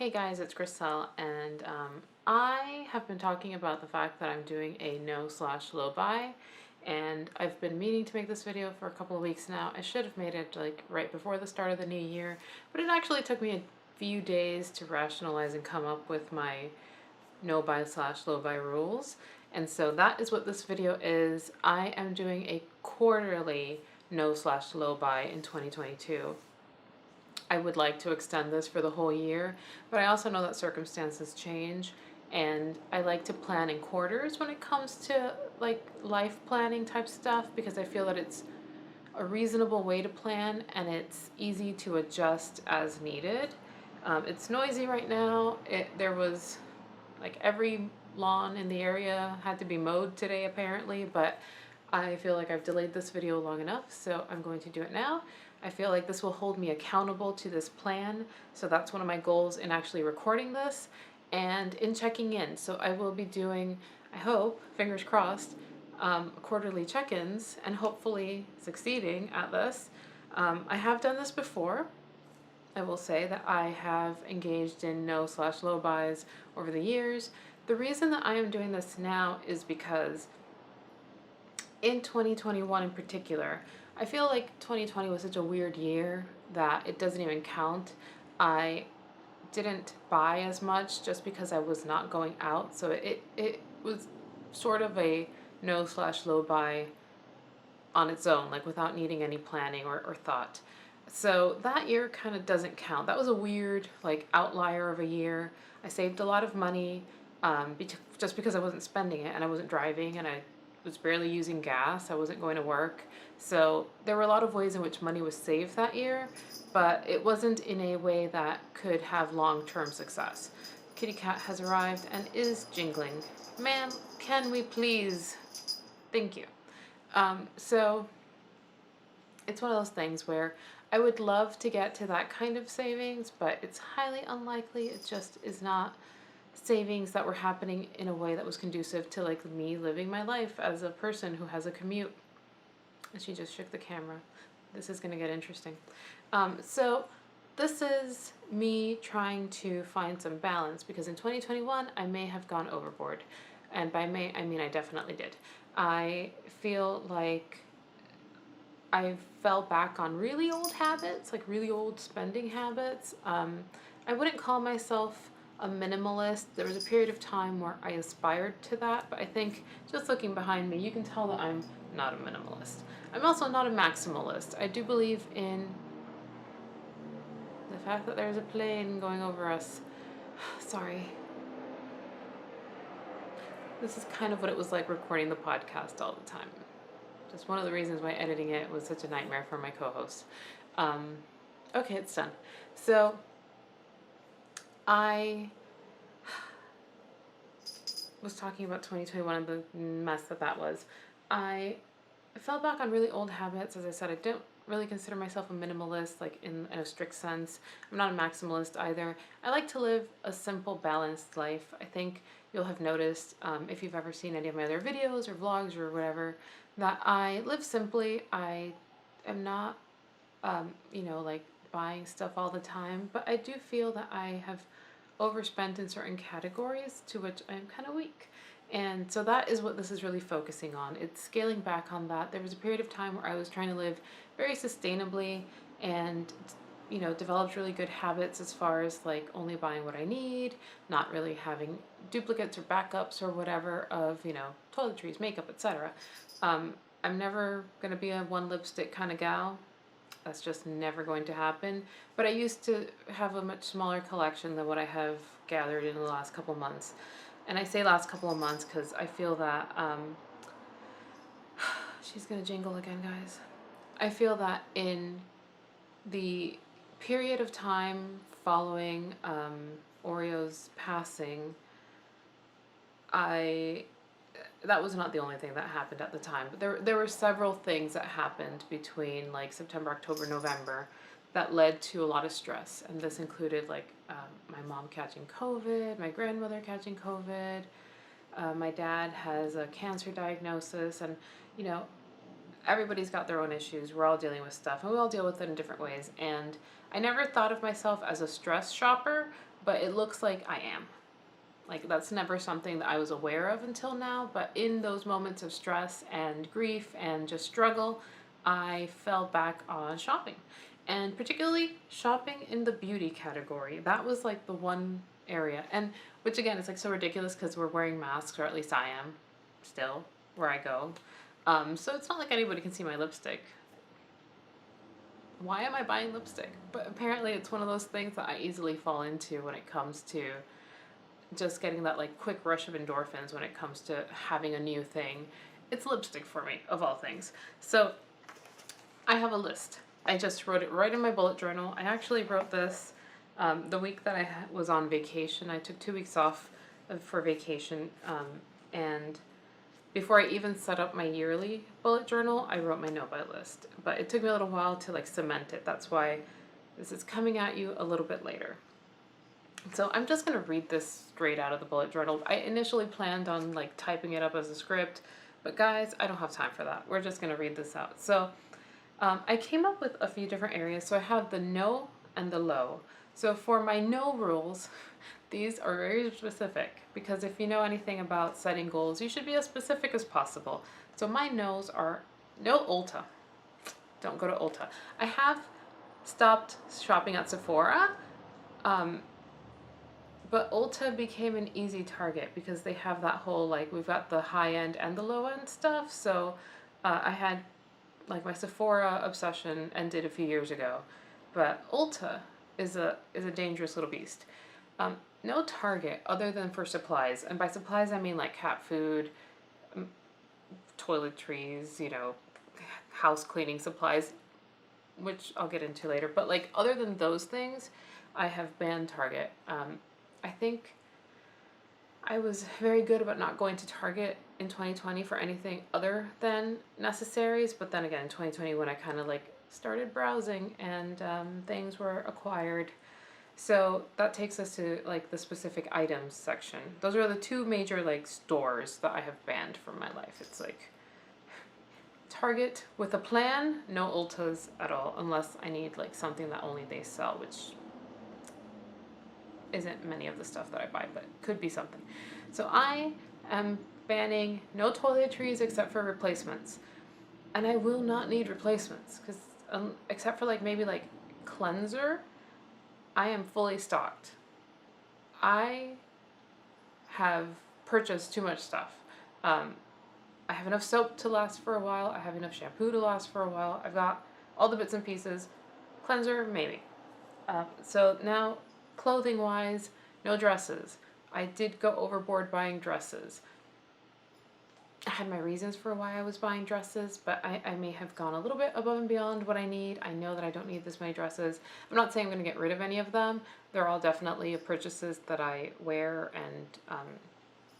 Hey guys, it's Chriselle, and I have been talking about the fact that I'm doing a no/low buy, and I've been meaning to make this video for a couple of weeks now. I should have made it like right before the start of the new year, but it actually took me a few days to rationalize and come up with my no buy/low buy rules. And so that is what this video is. I am doing a quarterly no/low buy in 2022. I would like to extend this for the whole year, but I also know that circumstances change, and I like to plan in quarters when it comes to like life planning type stuff, because I feel that it's a reasonable way to plan and it's easy to adjust as needed. It's noisy right now. There was like every lawn in the area had to be mowed today apparently, but I feel like I've delayed this video long enough, so I'm going to do it now. I feel like this will hold me accountable to this plan, so that's one of my goals in actually recording this and in checking in. So I will be doing, I hope, fingers crossed, quarterly check-ins and hopefully succeeding at this. I have done this before. I will say that I have engaged in no/low buys over the years. The reason that I am doing this now is because in 2021 in particular, I feel like 2020 was such a weird year that it doesn't even count. I didn't buy as much just because I was not going out, so it was sort of a no/low buy on its own, like without needing any planning or thought. So that year kind of doesn't count. That was a weird like outlier of a year. I saved a lot of money just because I wasn't spending it and I wasn't driving and I was barely using gas. I wasn't going to work. So there were a lot of ways in which money was saved that year, but it wasn't in a way that could have long-term success. Kitty cat has arrived and is jingling. Ma'am, can we please? Thank you. So it's one of those things where I would love to get to that kind of savings, but it's highly unlikely. It just is not savings that were happening in a way that was conducive to like me living my life as a person who has a commute. And she just shook the camera. This is going to get interesting. So this is me trying to find some balance, because in 2021 I may have gone overboard, and by may I mean I definitely did. I feel like I fell back on really old habits, like really old spending habits. I wouldn't call myself a minimalist. There was a period of time where I aspired to that, but I think just looking behind me, you can tell that I'm not a minimalist. I'm also not a maximalist. I do believe in the fact that there's a plane going over us. Sorry. This is kind of what it was like recording the podcast all the time. Just one of the reasons why editing it was such a nightmare for my co-host. Okay, it's done. So I was talking about 2021 and the mess that was. I fell back on really old habits. As I said, I don't really consider myself a minimalist, like in a strict sense. I'm not a maximalist either. I like to live a simple, balanced life. I think you'll have noticed, if you've ever seen any of my other videos or vlogs or whatever, that I live simply. I am not, like buying stuff all the time, but I do feel that I have overspent in certain categories to which I'm kind of weak. And so that is what this is really focusing on. It's scaling back on that. There was a period of time where I was trying to live very sustainably and, developed really good habits as far as like only buying what I need, not really having duplicates or backups or whatever of, toiletries, makeup, etc. I'm never going to be a one lipstick kind of gal. That's just never going to happen. But I used to have a much smaller collection than what I have gathered in the last couple months. And I say last couple of months because I feel that, she's going to jingle again, guys. I feel that in the period of time following Oreo's passing, that was not the only thing that happened at the time, but there were several things that happened between like September, October, November that led to a lot of stress. And this included like my mom catching COVID, my grandmother catching COVID, my dad has a cancer diagnosis, and everybody's got their own issues. We're all dealing with stuff and we all deal with it in different ways. And I never thought of myself as a stress shopper, but it looks like I am. Like, that's never something that I was aware of until now, but in those moments of stress and grief and just struggle, I fell back on shopping. And particularly shopping in the beauty category. That was like the one area. And which again is like so ridiculous because we're wearing masks, or at least I am still where I go. So it's not like anybody can see my lipstick. Why am I buying lipstick? But apparently it's one of those things that I easily fall into when it comes to just getting that like quick rush of endorphins when it comes to having a new thing. It's lipstick for me, of all things. So I have a list. I just wrote it right in my bullet journal. I actually wrote this the week that I was on vacation. I took 2 weeks off for vacation, and before I even set up my yearly bullet journal, I wrote my no-buy list. But it took me a little while to like cement it. That's why this is coming at you a little bit later. So I'm just going to read this straight out of the bullet journal. I initially planned on like typing it up as a script, but guys, I don't have time for that. We're just going to read this out. So I came up with a few different areas. So I have the no and the low. So for my no rules, these are very specific because if you know anything about setting goals, you should be as specific as possible. So my no's are no Ulta. Don't go to Ulta. I have stopped shopping at Sephora, but Ulta became an easy target because they have that whole, like, we've got the high end and the low end stuff. So I had, like, my Sephora obsession ended a few years ago. But Ulta is a dangerous little beast. No Target other than for supplies. And by supplies, I mean, like, cat food, toiletries, you know, house cleaning supplies, which I'll get into later. But, like, other than those things, I have banned Target. I think I was very good about not going to Target in 2020 for anything other than necessaries, but then again in 2020 when I kind of like started browsing and things were acquired. So that takes us to like the specific items section. Those are the two major like stores that I have banned from my life. It's like Target with a plan, no Ultas at all, unless I need like something that only they sell, which isn't many of the stuff that I buy, but could be something. So I am banning no toiletries except for replacements. And I will not need replacements because except for like maybe like cleanser, I am fully stocked. I have purchased too much stuff. I have enough soap to last for a while. I have enough shampoo to last for a while. I've got all the bits and pieces. Cleanser, maybe. So now, clothing-wise, no dresses. I did go overboard buying dresses. I had my reasons for why I was buying dresses, but I may have gone a little bit above and beyond what I need. I know that I don't need this many dresses. I'm not saying I'm going to get rid of any of them. They're all definitely purchases that I wear and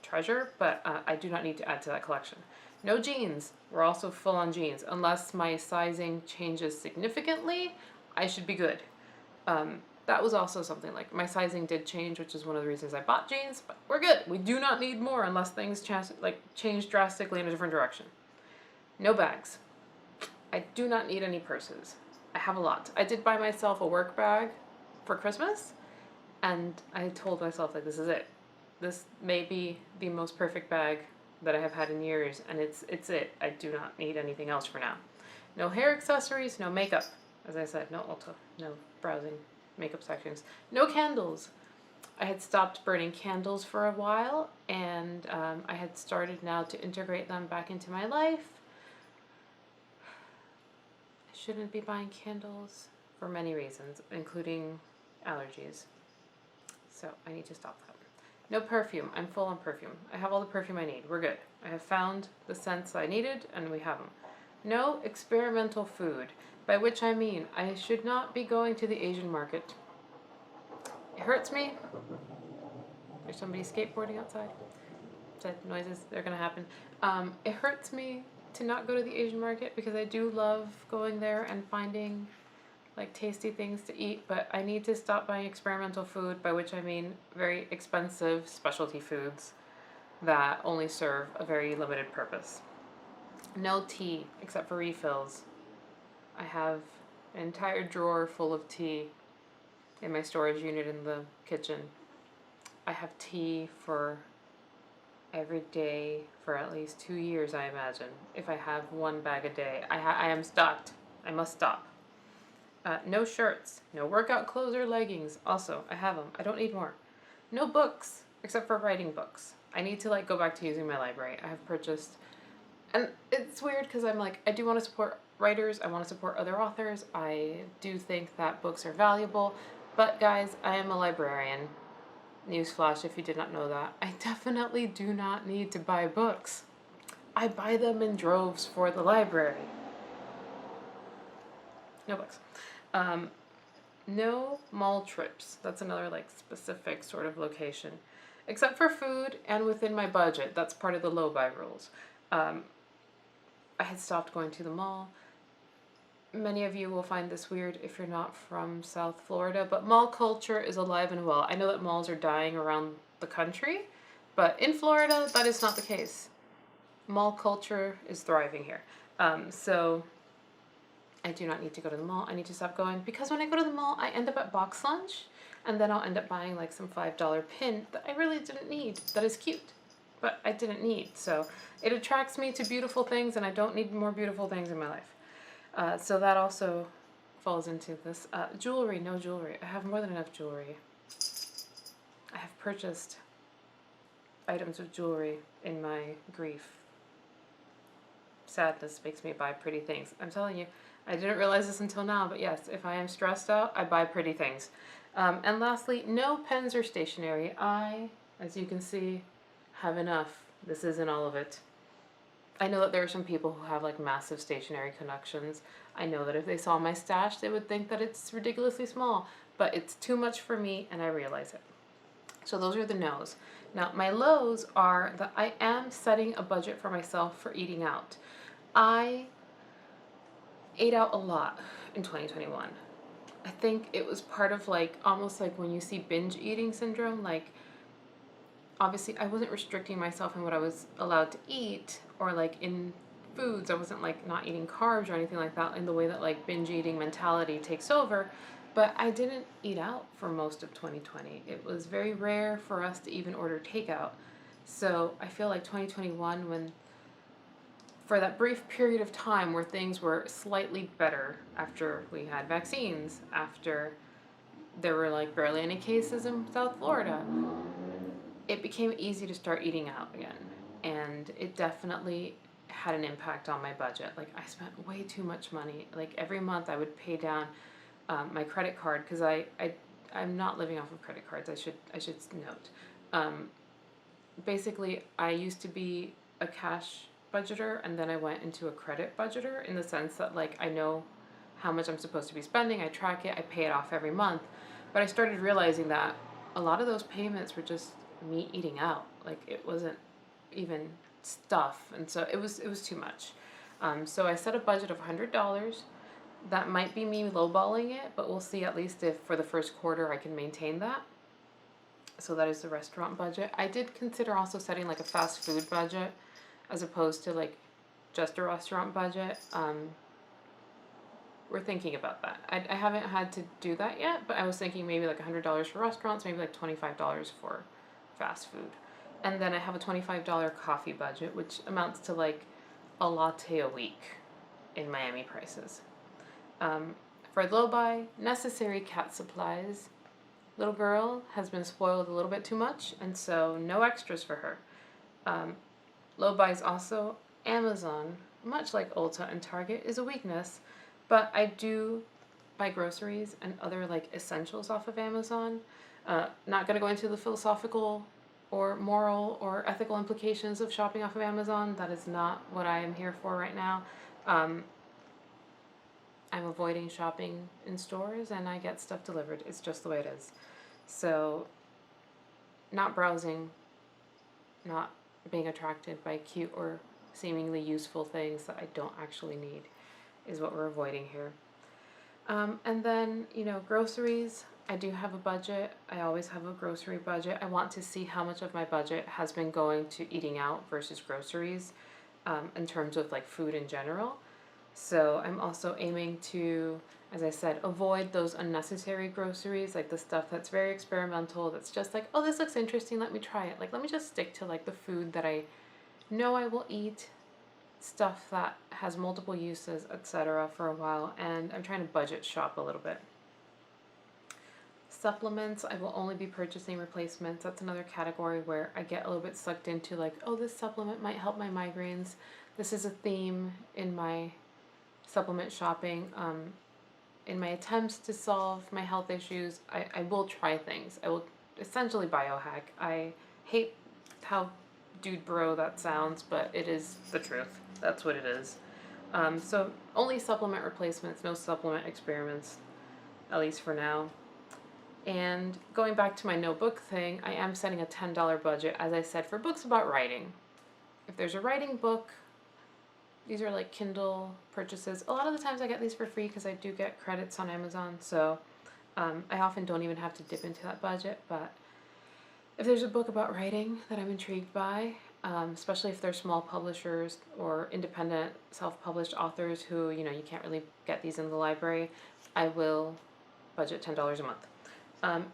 treasure, but I do not need to add to that collection. No jeans. We're also full on jeans. Unless my sizing changes significantly, I should be good. That was also something like my sizing did change, which is one of the reasons I bought jeans, but we're good. We do not need more unless things change drastically in a different direction. No bags. I do not need any purses. I have a lot. I did buy myself a work bag for Christmas, and I told myself like, this is it. This may be the most perfect bag that I have had in years, and it's it. I do not need anything else for now. No hair accessories, no makeup. As I said, no Ulta, no browsing makeup sections. No candles. I had stopped burning candles for a while, and I had started now to integrate them back into my life. I shouldn't be buying candles for many reasons, including allergies. So I need to stop that. No perfume. I'm full on perfume. I have all the perfume I need. We're good. I have found the scents I needed, and we have them. No experimental food, by which I mean I should not be going to the Asian market. It hurts me. There's somebody skateboarding outside. Said noises, they're going to happen. It hurts me to not go to the Asian market because I do love going there and finding like tasty things to eat, but I need to stop buying experimental food, by which I mean very expensive specialty foods that only serve a very limited purpose. No tea except for refills. I have an entire drawer full of tea. in my storage unit in the kitchen. I have tea for every day for at least 2 years, I imagine. If I have one bag a day, I am stocked. I must stop. No shirts, no workout clothes or leggings. Also, I have them. I don't need more. No books, except for writing books. I need to like go back to using my library. I have purchased, and it's weird because I'm like, I do want to support writers. I want to support other authors. I do think that books are valuable. But guys, I am a librarian. Newsflash, if you did not know that. I definitely do not need to buy books. I buy them in droves for the library. No books. No mall trips. That's another like specific sort of location. Except for food and within my budget. That's part of the low buy rules. I had stopped going to the mall. Many of you will find this weird if you're not from South Florida, but mall culture is alive and well. I know that malls are dying around the country, but in Florida, that is not the case. Mall culture is thriving here. So I do not need to go to the mall. I need to stop going because when I go to the mall, I end up at box lunch, and then I'll end up buying like some $5 pin that I really didn't need. That is cute, but I didn't need. So it attracts me to beautiful things, and I don't need more beautiful things in my life. So that also falls into this. Jewelry, no jewelry. I have more than enough jewelry. I have purchased items of jewelry in my grief. Sadness makes me buy pretty things. I'm telling you, I didn't realize this until now, but yes, if I am stressed out, I buy pretty things. And lastly, no pens or stationery. I, as you can see, have enough. This isn't all of it. I know that there are some people who have like massive stationery collections. I know that if they saw my stash, they would think that it's ridiculously small, but it's too much for me and I realize it. So those are the no's. Now, my lows are that I am setting a budget for myself for eating out. I ate out a lot in 2021. I think it was part of like almost like when you see binge eating syndrome, like obviously I wasn't restricting myself in what I was allowed to eat or like in foods. I wasn't like not eating carbs or anything like that in the way that like binge eating mentality takes over. But I didn't eat out for most of 2020. It was very rare for us to even order takeout. So I feel like 2021, when for that brief period of time where things were slightly better after we had vaccines, after there were like barely any cases in South Florida, it became easy to start eating out again. And it definitely had an impact on my budget. Like I spent way too much money. Like every month I would pay down my credit card because I'm not living off of credit cards. I should note. Basically, I used to be a cash budgeter and then I went into a credit budgeter in the sense that like I know how much I'm supposed to be spending. I track it. I pay it off every month. But I started realizing that a lot of those payments were just me eating out. Like it wasn't even stuff, and so it was too much. So I set a budget of $100. That might be me lowballing it, but we'll see at least if for the first quarter I can maintain that. So that is the restaurant budget. I did consider also setting like a fast food budget as opposed to like just a restaurant budget. We're thinking about that. I haven't had to do that yet, but I was thinking maybe like $100 for restaurants, maybe like $25 for fast food. And then I have a $25 coffee budget, which amounts to like a latte a week in Miami prices. For low buy, necessary cat supplies. Little girl has been spoiled a little bit too much, and so no extras for her. Low buy is also Amazon, much like Ulta and Target, is a weakness, but I do buy groceries and other like essentials off of Amazon. Not going to go into the philosophical or moral or ethical implications of shopping off of Amazon. That is not what I am here for right now. I'm avoiding shopping in stores and I get stuff delivered. It's just the way it is. So, not browsing, not being attracted by cute or seemingly useful things that I don't actually need is what we're avoiding here. And then, groceries. I do have a budget. I always have a grocery budget. I want to see how much of my budget has been going to eating out versus groceries in terms of like food in general. So I'm also aiming to, as I said, avoid those unnecessary groceries, like the stuff that's very experimental, that's just like, oh, this looks interesting, let me try it. Like, let me just stick to like the food that I know I will eat, stuff that has multiple uses, etc. for a while, and I'm trying to budget shop a little bit. Supplements, I will only be purchasing replacements. That's another category where I get a little bit sucked into like, oh, this supplement might help my migraines. This is a theme in my supplement shopping. In my attempts to solve my health issues, I will try things. I will essentially biohack. I hate how dude bro that sounds, but it is the truth. That's what it is. So only supplement replacements, no supplement experiments, at least for now. And going back to my notebook thing, I am setting a $10 budget, as I said, for books about writing. If there's a writing book, these are like Kindle purchases. A lot of the times I get these for free because I do get credits on Amazon, so I often don't even have to dip into that budget. But if there's a book about writing that I'm intrigued by, especially if they're small publishers or independent self-published authors who, you know, you can't really get these in the library, I will budget $10 a month.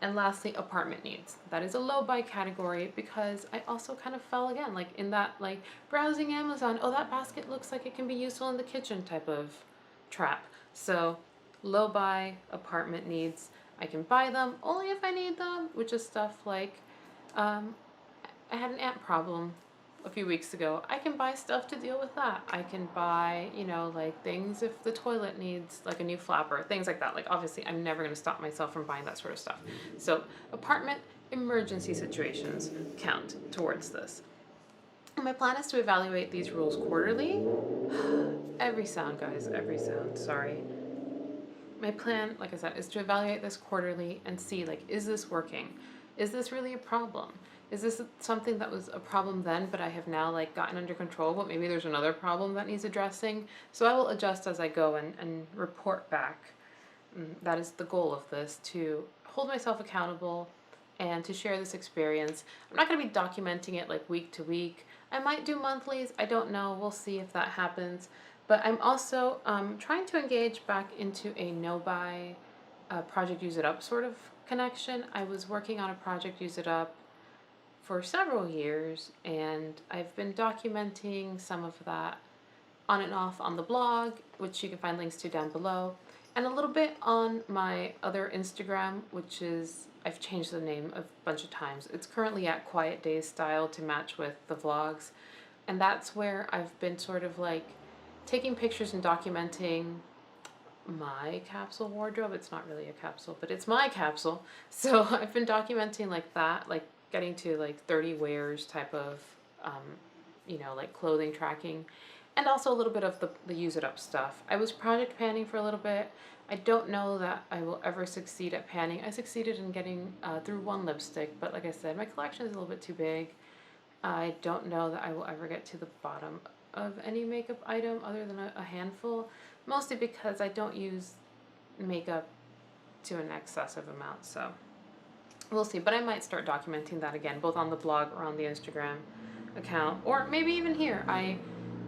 And lastly, apartment needs. That is a low buy category because I also kind of fell again, like in that like browsing Amazon, oh, that basket looks like it can be useful in the kitchen type of trap. So low buy apartment needs. I can buy them only if I need them, which is stuff like I had an ant problem a few weeks ago. I can buy stuff to deal with that. I can buy, you know, like things if the toilet needs like a new flapper, things like that. Like obviously I'm never going to stop myself from buying that sort of stuff. So apartment emergency situations count towards this. And my plan is to evaluate these rules quarterly. Every sound, guys, every sound, sorry. My plan, like I said, is to evaluate this quarterly and see, like, is this working? Is this really a problem? Is this something that was a problem then, but I have now, like, gotten under control, but maybe there's another problem that needs addressing? So I will adjust as I go and report back. That is the goal of this, to hold myself accountable and to share this experience. I'm not going to be documenting it, like, week to week. I might do monthlies. I don't know. We'll see if that happens. But I'm also trying to engage back into a no-buy project use it up sort of connection. I was working on a project use it up for several years, and I've been documenting some of that on and off on the blog, which you can find links to down below, and a little bit on my other Instagram, which is, I've changed the name a bunch of times. It's currently at Quiet Days Style to match with the vlogs, and that's where I've been sort of like taking pictures and documenting my capsule wardrobe. It's not really a capsule, but it's my capsule. So I've been documenting like that, like getting to like 30 wears type of, you know, like clothing tracking, and also a little bit of the use it up stuff. I was project panning for a little bit. I don't know that I will ever succeed at panning. I succeeded in getting through one lipstick, but like I said, my collection is a little bit too big. I don't know that I will ever get to the bottom of any makeup item other than a handful, mostly because I don't use makeup to an excessive amount, so we'll see. But I might start documenting that again, both on the blog or on the Instagram account, or maybe even here. I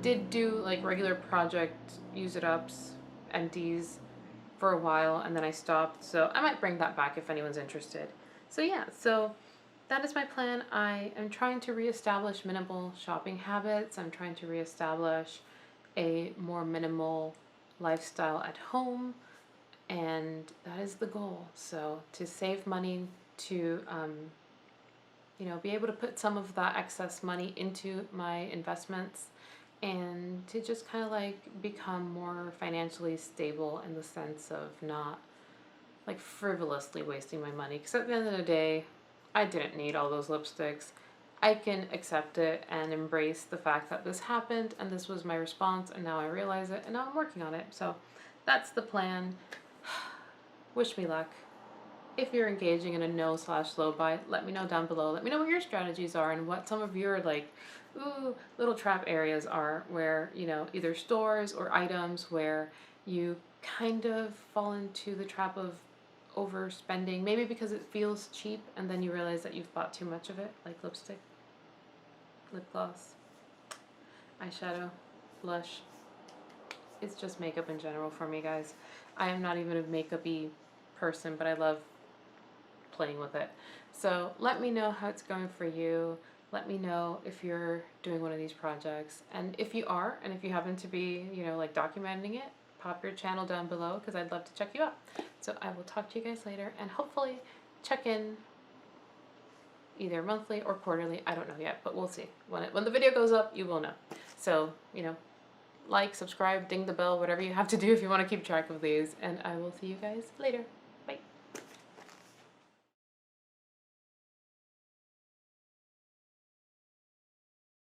did do like regular project use it ups, empties for a while, and then I stopped, so I might bring that back if anyone's interested. So yeah, so that is my plan. I am trying to reestablish minimal shopping habits. I'm trying to reestablish a more minimal lifestyle at home, and that is the goal. So to save money, to you know, be able to put some of that excess money into my investments, and to just kind of like become more financially stable in the sense of not like frivolously wasting my money. Because at the end of the day, I didn't need all those lipsticks. I can accept it and embrace the fact that this happened and this was my response, and now I realize it and now I'm working on it. So that's the plan. Wish me luck. If you're engaging in a no/low buy, let me know down below. Let me know what your strategies are and what some of your like little trap areas are, where, you know, either stores or items where you kind of fall into the trap of overspending, maybe because it feels cheap and then you realize that you've bought too much of it, like lipstick, lip gloss, eyeshadow, blush. it's just makeup in general for me, guys. I am not even a makeup-y person, but I love playing with it. So let me know how it's going for you. Let me know if you're doing one of these projects. And if you are, and if you happen to be, you know, like documenting it, pop your channel down below because I'd love to check you out. So I will talk to you guys later and hopefully check in either monthly or quarterly. I don't know yet, but we'll see. When the video goes up, you will know. So, you know, like, subscribe, ding the bell, whatever you have to do if you want to keep track of these. And I will see you guys later.